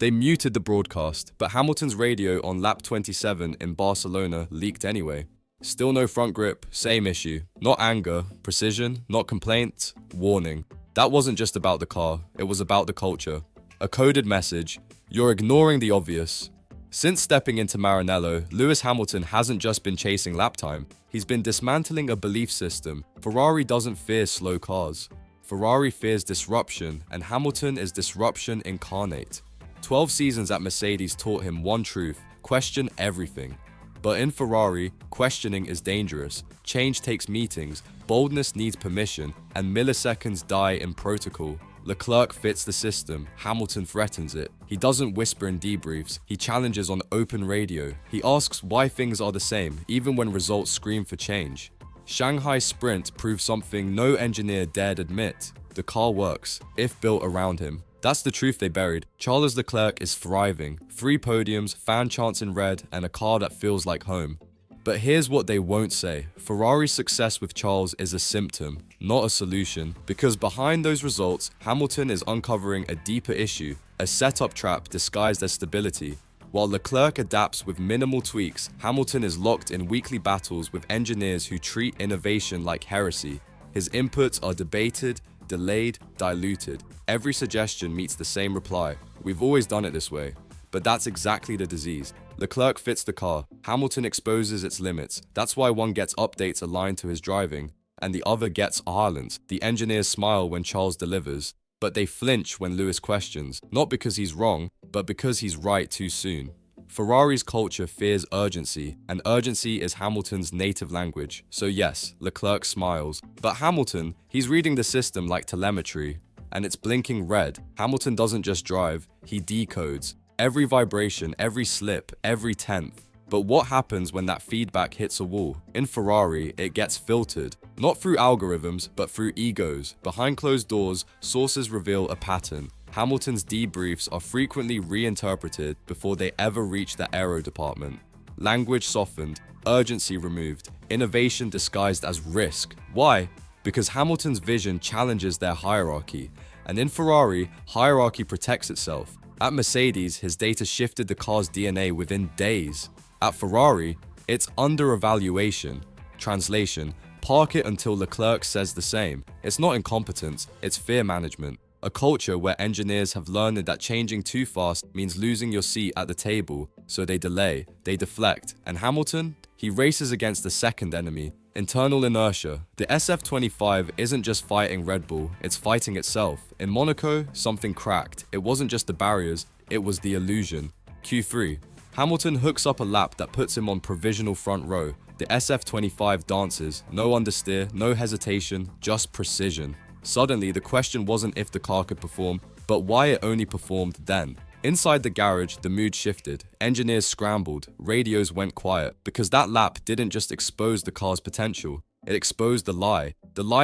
They muted the broadcast, but Hamilton's radio on lap 27 in Barcelona leaked anyway. Still no front grip, same issue. Not anger, precision, not complaint, warning. That wasn't just about the car, it was about the culture. A coded message: you're ignoring the obvious. Since stepping into Maranello, Lewis Hamilton hasn't just been chasing lap time, he's been dismantling a belief system. Ferrari doesn't fear slow cars. Ferrari fears disruption, and Hamilton is disruption incarnate. 12 seasons at Mercedes taught him one truth: question everything. But in Ferrari, questioning is dangerous. Change takes meetings, boldness needs permission, and milliseconds die in protocol. Leclerc fits the system, Hamilton threatens it. He doesn't whisper in debriefs, he challenges on open radio. He asks why things are the same, even when results scream for change. Shanghai Sprint proved something no engineer dared admit: the car works, if built around him. That's the truth they buried. Charles Leclerc is thriving. 3 podiums, fan chants in red, and a car that feels like home. But here's what they won't say: Ferrari's success with Charles is a symptom, not a solution, because behind those results, Hamilton is uncovering a deeper issue, a setup trap disguised as stability. While Leclerc adapts with minimal tweaks, Hamilton is locked in weekly battles with engineers who treat innovation like heresy. His inputs are debated, delayed, diluted. Every suggestion meets the same reply: we've always done it this way. But that's exactly the disease. Leclerc fits the car, Hamilton exposes its limits. That's why one gets updates aligned to his driving, and the other gets Ireland. The engineers smile when Charles delivers, but they flinch when Lewis questions, not because he's wrong, but because he's right too soon. Ferrari's culture fears urgency, and urgency is Hamilton's native language. So yes, Leclerc smiles. But Hamilton, he's reading the system like telemetry, and it's blinking red. Hamilton doesn't just drive, he decodes. Every vibration, every slip, every tenth. But what happens when that feedback hits a wall? In Ferrari, it gets filtered. Not through algorithms, but through egos. Behind closed doors, sources reveal a pattern. Hamilton's debriefs are frequently reinterpreted before they ever reach the aero department. Language softened, urgency removed, innovation disguised as risk. Why? Because Hamilton's vision challenges their hierarchy. And in Ferrari, hierarchy protects itself. At Mercedes, his data shifted the car's DNA within days. At Ferrari, it's under evaluation. Translation: park it until Leclerc says the same. It's not incompetence, it's fear management. A culture where engineers have learned that changing too fast means losing your seat at the table, so they delay, they deflect. And Hamilton? He races against the second enemy: internal inertia. The SF25 isn't just fighting Red Bull, it's fighting itself. In Monaco, something cracked. It wasn't just the barriers, it was the illusion. Q3. Hamilton hooks up a lap that puts him on provisional front row. The SF25 dances, no understeer, no hesitation, just precision. Suddenly, the question wasn't if the car could perform, but why it only performed then. Inside the garage, the mood shifted. Engineers scrambled, radios went quiet, because that lap didn't just expose the car's potential, it exposed the lie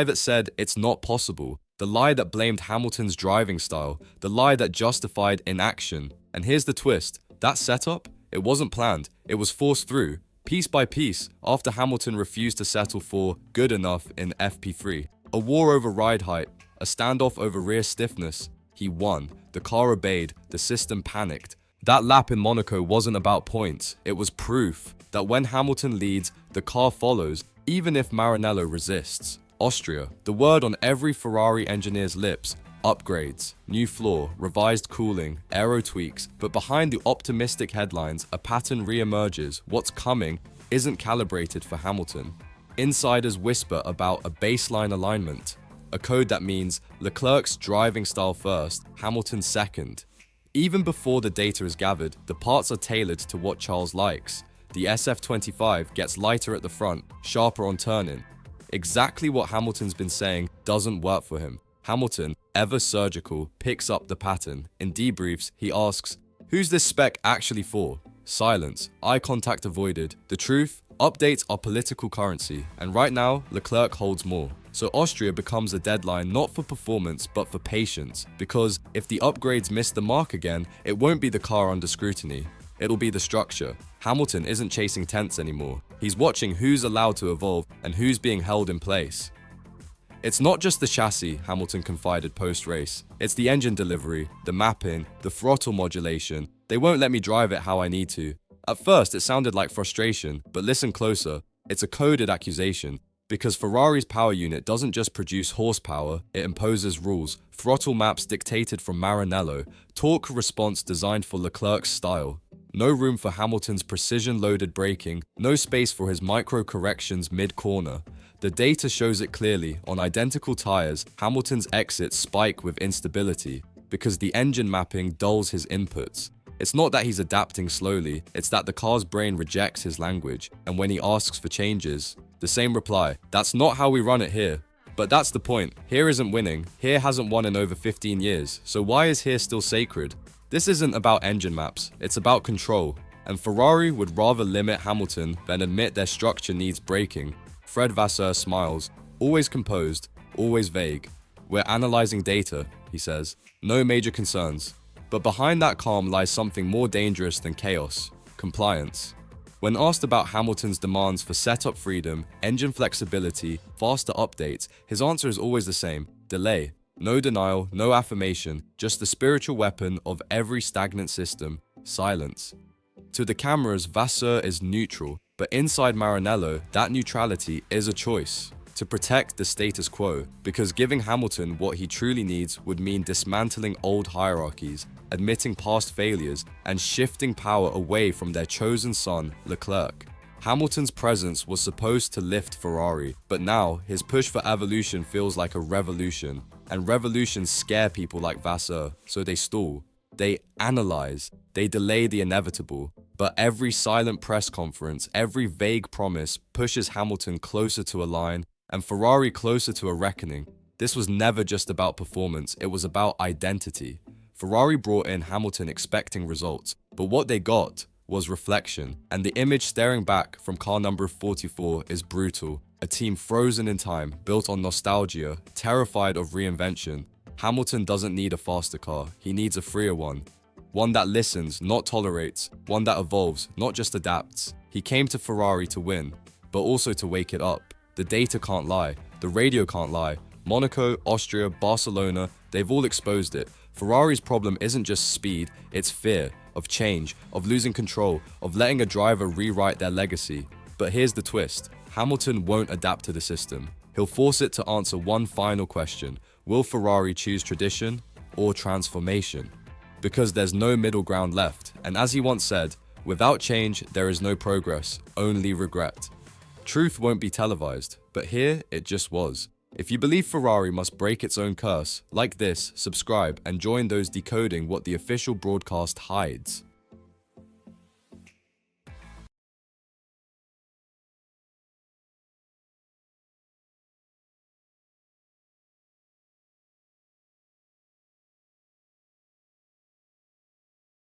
that said it's not possible, the lie that blamed Hamilton's driving style, the lie that justified inaction. And here's the twist: that setup, it wasn't planned, it was forced through, piece by piece, after Hamilton refused to settle for good enough in FP3. A war over ride height, a standoff over rear stiffness. He won, the car obeyed, the system panicked. That lap in Monaco wasn't about points, it was proof that when Hamilton leads, the car follows, even if Maranello resists. Austria, the word on every Ferrari engineer's lips: upgrades, new floor, revised cooling, aero tweaks. But behind the optimistic headlines, a pattern re-emerges. What's coming isn't calibrated for Hamilton. Insiders whisper about a baseline alignment, a code that means Leclerc's driving style first, Hamilton second. Even before the data is gathered, the parts are tailored to what Charles likes. The SF25 gets lighter at the front, sharper on turn-in. Exactly what Hamilton's been saying doesn't work for him. Hamilton, ever surgical, picks up the pattern. In debriefs, he asks, "Who's this spec actually for?" Silence, eye contact avoided. The truth? Updates are political currency, and right now, Leclerc holds more. So Austria becomes a deadline not for performance, but for patience. Because if the upgrades miss the mark again, it won't be the car under scrutiny. It'll be the structure. Hamilton isn't chasing tenths anymore. He's watching who's allowed to evolve and who's being held in place. It's not just the chassis, Hamilton confided post-race. It's the engine delivery, the mapping, the throttle modulation. They won't let me drive it how I need to. At first, it sounded like frustration, but listen closer. It's a coded accusation. Because Ferrari's power unit doesn't just produce horsepower, it imposes rules, throttle maps dictated from Maranello, torque response designed for Leclerc's style. No room for Hamilton's precision-loaded braking, no space for his micro-corrections mid-corner. The data shows it clearly. On identical tires, Hamilton's exits spike with instability, because the engine mapping dulls his inputs. It's not that he's adapting slowly, it's that the car's brain rejects his language, and when he asks for changes, the same reply, "That's not how we run it here." But that's the point. Here isn't winning. Here hasn't won in over 15 years. So why is here still sacred? This isn't about engine maps, it's about control. And Ferrari would rather limit Hamilton than admit their structure needs breaking. Fred Vasseur smiles, always composed, always vague. "We're analyzing data," he says. "No major concerns." But behind that calm lies something more dangerous than chaos: compliance. When asked about Hamilton's demands for setup freedom, engine flexibility, faster updates, his answer is always the same: delay. No denial, no affirmation, just the spiritual weapon of every stagnant system: silence. To the cameras, Vasseur is neutral, but inside Maranello, that neutrality is a choice. To protect the status quo, because giving Hamilton what he truly needs would mean dismantling old hierarchies, admitting past failures, and shifting power away from their chosen son, Leclerc. Hamilton's presence was supposed to lift Ferrari, but now his push for evolution feels like a revolution, and revolutions scare people like Vasseur, so they stall. They analyze, they delay the inevitable, but every silent press conference, every vague promise pushes Hamilton closer to a line and Ferrari closer to a reckoning. This was never just about performance, it was about identity. Ferrari brought in Hamilton expecting results, but what they got was reflection, and the image staring back from car number 44 is brutal. A team frozen in time, built on nostalgia, terrified of reinvention. Hamilton doesn't need a faster car, he needs a freer one. One that listens, not tolerates, one that evolves, not just adapts. He came to Ferrari to win, but also to wake it up. The data can't lie, the radio can't lie. Monaco, Austria, Barcelona, they've all exposed it. Ferrari's problem isn't just speed, it's fear, of change, of losing control, of letting a driver rewrite their legacy. But here's the twist: Hamilton won't adapt to the system. He'll force it to answer one final question: will Ferrari choose tradition or transformation? Because there's no middle ground left, and as he once said, without change there is no progress, only regret. Truth won't be televised, but here it just was. If you believe Ferrari must break its own curse, like this, subscribe and join those decoding what the official broadcast hides.